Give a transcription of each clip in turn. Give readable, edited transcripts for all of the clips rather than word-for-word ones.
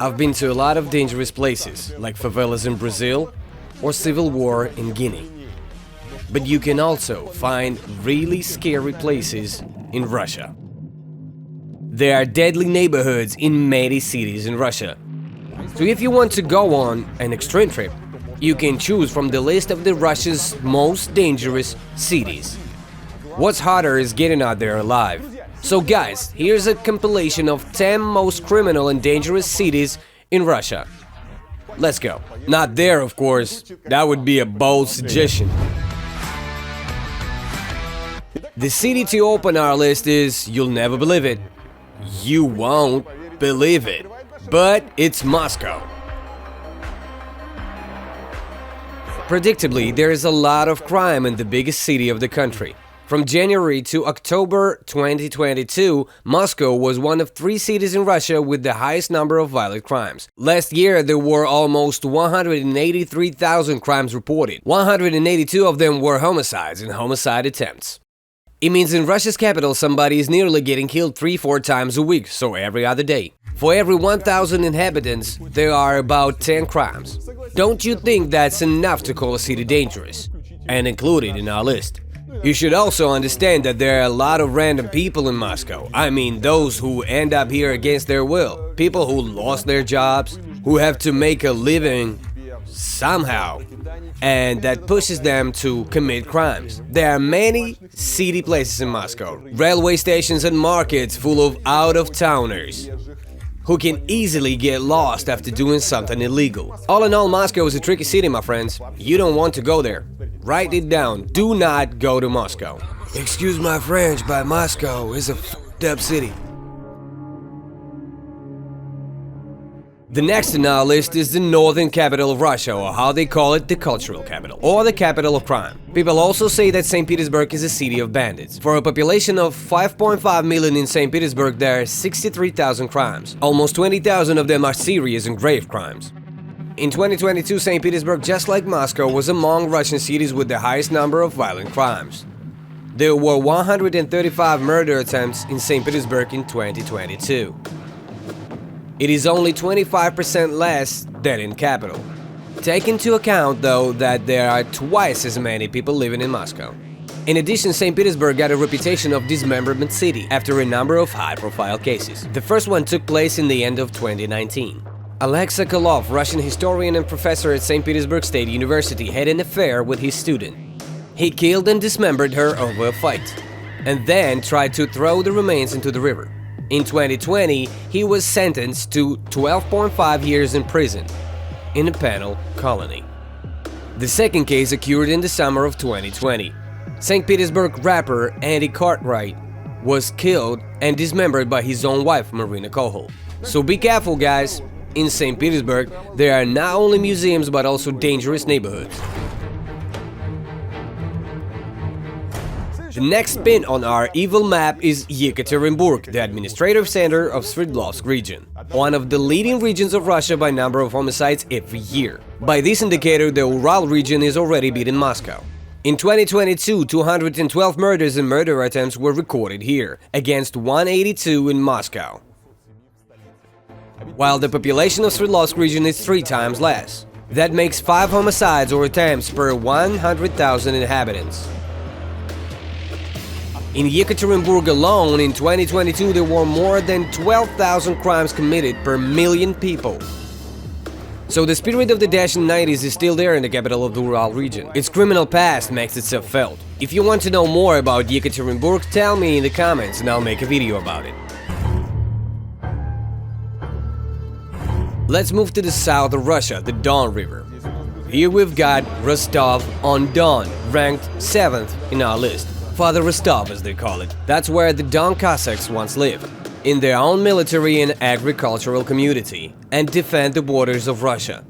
I've been to a lot of dangerous places, like favelas in Brazil or civil war in Guinea. But you can also find really scary places in Russia. There are deadly neighborhoods in many cities in Russia. So if you want to go on an extreme trip, you can choose from the list of the Russia's most dangerous cities. What's harder is getting out there alive. So guys, here's a compilation of 10 most criminal and dangerous cities in Russia. Let's go. Not there, of course. That would be a bold suggestion. The city to open our list is, you'll never believe it. You won't believe it. But it's Moscow. Predictably, there is a lot of crime in the biggest city of the country. From January to October 2022, Moscow was one of 3 cities in Russia with the highest number of violent crimes. Last year, there were almost 183,000 crimes reported. 182 of them were homicides and homicide attempts. It means in Russia's capital, somebody is nearly getting killed 3-4 times a week, so every other day. For every 1,000 inhabitants, there are about 10 crimes. Don't you think that's enough to call a city dangerous and included in our list? You should also understand that there are a lot of random people in Moscow. I mean, those who end up here against their will. People who lost their jobs, who have to make a living somehow, and that pushes them to commit crimes. There are many seedy places in Moscow, railway stations and markets full of out-of-towners who can easily get lost after doing something illegal. All in all, Moscow is a tricky city, my friends. You don't want to go there. Write it down. Do not go to Moscow. Excuse my French, but Moscow is a f***ed up city. The next in our list is the northern capital of Russia, or how they call it, the cultural capital, or the capital of crime. People also say that St. Petersburg is a city of bandits. For a population of 5.5 million in St. Petersburg, there are 63,000 crimes. Almost 20,000 of them are serious and grave crimes. In 2022, St. Petersburg, just like Moscow, was among Russian cities with the highest number of violent crimes. There were 135 murder attempts in St. Petersburg in 2022. It is only 25% less than in capital. Take into account, though, that there are twice as many people living in Moscow. In addition, St. Petersburg got a reputation of dismemberment city after a number of high-profile cases. The first one took place in the end of 2019. Alexei Kolov, Russian historian and professor at St. Petersburg State University, had an affair with his student. He killed and dismembered her over a fight, and then tried to throw the remains into the river. In 2020, he was sentenced to 12.5 years in prison in a penal colony. The second case occurred in the summer of 2020. St. Petersburg rapper Andy Cartwright was killed and dismembered by his own wife, Marina Kohol. So be careful, guys. In St. Petersburg, there are not only museums but also dangerous neighborhoods. The next pin on our evil map is Yekaterinburg, the administrative center of Sverdlovsk region, one of the leading regions of Russia by number of homicides every year. By this indicator, the Ural region is already beating Moscow. In 2022, 212 murders and murder attempts were recorded here, against 182 in Moscow, while the population of Sverdlovsk region is 3 times less. That makes 5 homicides or attempts per 100,000 inhabitants. In Yekaterinburg alone, in 2022, there were more than 12,000 crimes committed per million people. So the spirit of the dashing 90s is still there in the capital of the Ural region. Its criminal past makes itself felt. If you want to know more about Yekaterinburg, tell me in the comments and I'll make a video about it. Let's move to the south of Russia, the Don River. Here we've got Rostov-on-Don, ranked 7th in our list. Father Rostov, as they call it. That's where the Don Cossacks once lived, in their own military and agricultural community, and defend the borders of Russia.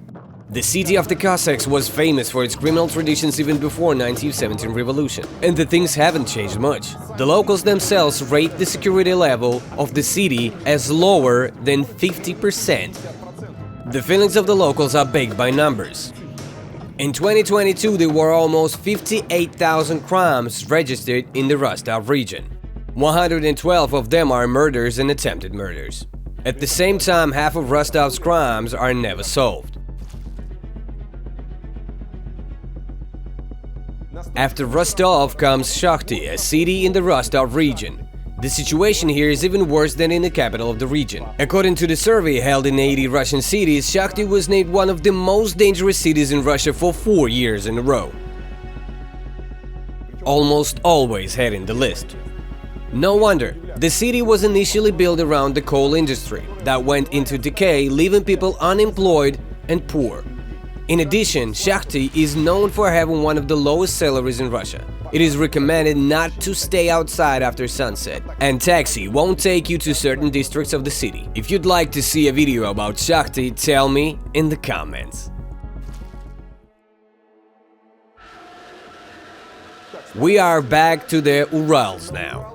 The city of the Cossacks was famous for its criminal traditions even before 1917 revolution, and the things haven't changed much. The locals themselves rate the security level of the city as lower than 50%. The feelings of the locals are backed by numbers. In 2022, there were almost 58,000 crimes registered in the Rostov region. 112 of them are murders and attempted murders. At the same time, half of Rostov's crimes are never solved. After Rostov comes Shakhty, a city in the Rostov region. The situation here is even worse than in the capital of the region. According to the survey held in 80 Russian cities, Shakhty was named one of the most dangerous cities in Russia for 4 years in a row. Almost always heading the list. No wonder. The city was initially built around the coal industry that went into decay, leaving people unemployed and poor. In addition, Shakhty is known for having one of the lowest salaries in Russia. It is recommended not to stay outside after sunset, and taxi won't take you to certain districts of the city. If you'd like to see a video about Shakhty, tell me in the comments. We are back to the Urals now.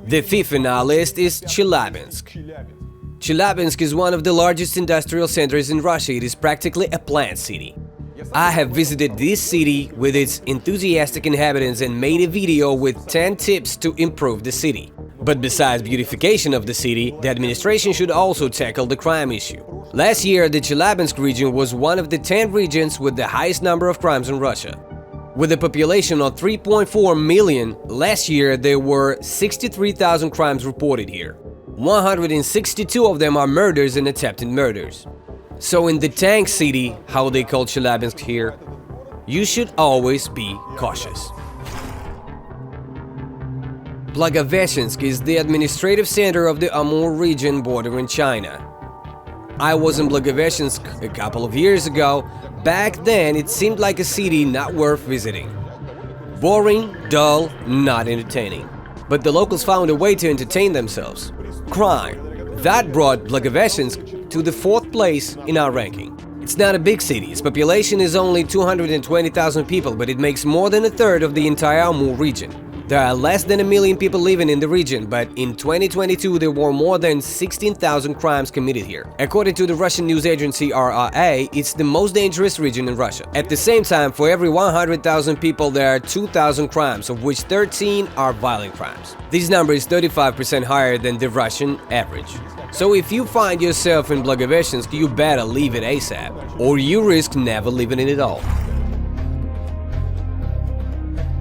The fifth in our list is Chelyabinsk. Chelyabinsk is one of the largest industrial centers in Russia. It is practically a plant city. I have visited this city with its enthusiastic inhabitants and made a video with 10 tips to improve the city. But besides beautification of the city, the administration should also tackle the crime issue. Last year, the Chelyabinsk region was one of the 10 regions with the highest number of crimes in Russia. With a population of 3.4 million, last year there were 63,000 crimes reported here. 162 of them are murders and attempted murders. So in the tank city, how they call Chelyabinsk here, you should always be cautious. Blagoveshchensk is the administrative center of the Amur region bordering China. I was in Blagoveshchensk a couple of years ago. Back then, it seemed like a city not worth visiting. Boring, dull, not entertaining. But the locals found a way to entertain themselves. Crime. That brought Blagoveshchensk to the 4th place in our ranking. It's not a big city. Its population is only 220,000 people, but it makes more than a third of the entire Amur region. There are less than 1 million people living in the region, but in 2022 there were more than 16,000 crimes committed here. According to the Russian news agency RRA, it's the most dangerous region in Russia. At the same time, for every 100,000 people there are 2,000 crimes, of which 13 are violent crimes. This number is 35% higher than the Russian average. So if you find yourself in Blagoveshchensk, you better leave it ASAP, or you risk never leaving it at all.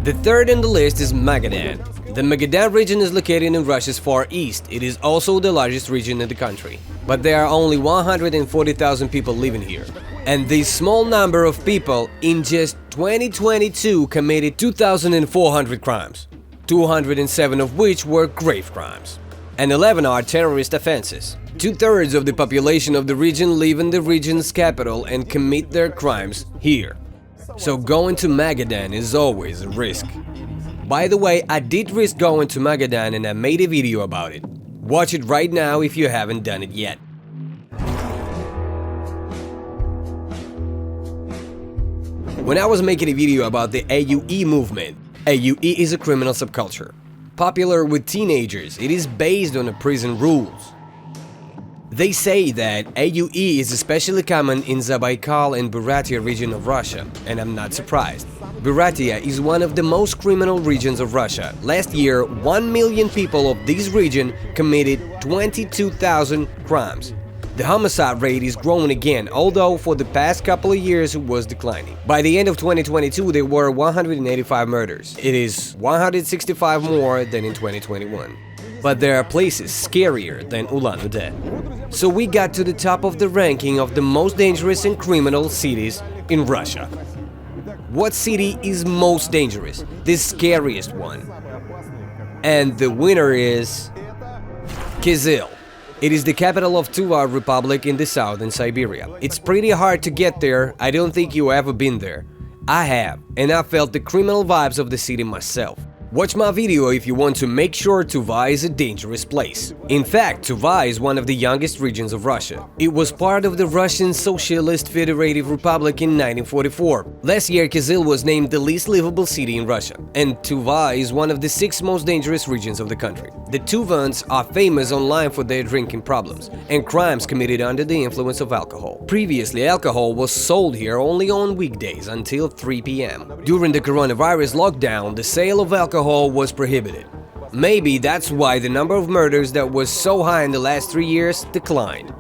The third in the list is Magadan. The Magadan region is located in Russia's far east. It is also the largest region in the country. But there are only 140,000 people living here. And this small number of people in just 2022 committed 2,400 crimes, 207 of which were grave crimes, and 11 are terrorist offenses. 2/3 of the population of the region live in the region's capital and commit their crimes here. So going to Magadan is always a risk. By the way, I did risk going to Magadan and I made a video about it. Watch it right now if you haven't done it yet. When I was making a video about the AUE movement, AUE is a criminal subculture. Popular with teenagers, it is based on the prison rules. They say that AUE is especially common in Zabaikal and Buryatia region of Russia, and I'm not surprised. Buryatia is one of the most criminal regions of Russia. Last year, 1 million people of this region committed 22,000 crimes. The homicide rate is growing again, although for the past couple of years it was declining. By the end of 2022, there were 185 murders. It is 165 more than in 2021. But there are places scarier than Ulan-Ude. So we got to the top of the ranking of the most dangerous and criminal cities in Russia. What city is most dangerous? The scariest one. And the winner is Kyzyl. It is the capital of Tuva Republic in the south in Siberia. It's pretty hard to get there. I don't think you've ever been there. I have, and I felt the criminal vibes of the city myself. Watch my video if you want to make sure Tuva is a dangerous place. In fact, Tuva is one of the youngest regions of Russia. It was part of the Russian Socialist Federative Republic in 1944. Last year, Kyzyl was named the least livable city in Russia, and Tuva is one of the 6 most dangerous regions of the country. The Tuvans are famous online for their drinking problems and crimes committed under the influence of alcohol. Previously, alcohol was sold here only on weekdays until 3 p.m. During the coronavirus lockdown, the sale of alcohol was prohibited. Maybe that's why the number of murders that was so high in the last 3 years declined.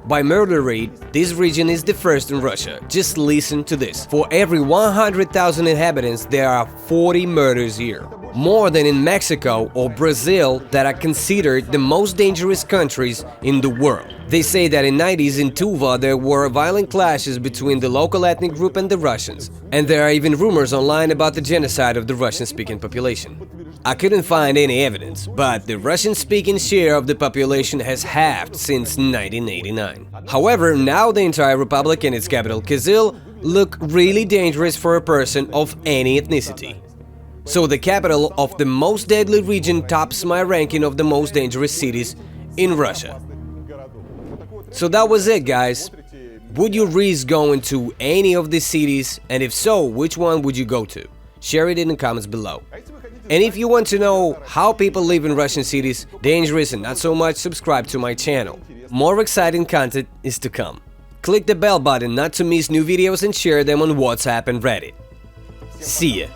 By murder rate, this region is the first in Russia. Just listen to this. For every 100,000 inhabitants, there are 40 murders here. More than in Mexico or Brazil, that are considered the most dangerous countries in the world. They say that in 90s in Tuva there were violent clashes between the local ethnic group and the Russians. And there are even rumors online about the genocide of the Russian-speaking population. I couldn't find any evidence, but the Russian-speaking share of the population has halved since 1989. However, now the entire republic and its capital, Kyzyl, look really dangerous for a person of any ethnicity. So the capital of the most deadly region tops my ranking of the most dangerous cities in Russia. So that was it, guys. Would you risk going to any of these cities? And if so, which one would you go to? Share it in the comments below. And if you want to know how people live in Russian cities, dangerous and not so much, subscribe to my channel. More exciting content is to come. Click the bell button not to miss new videos and share them on WhatsApp and Reddit. See ya!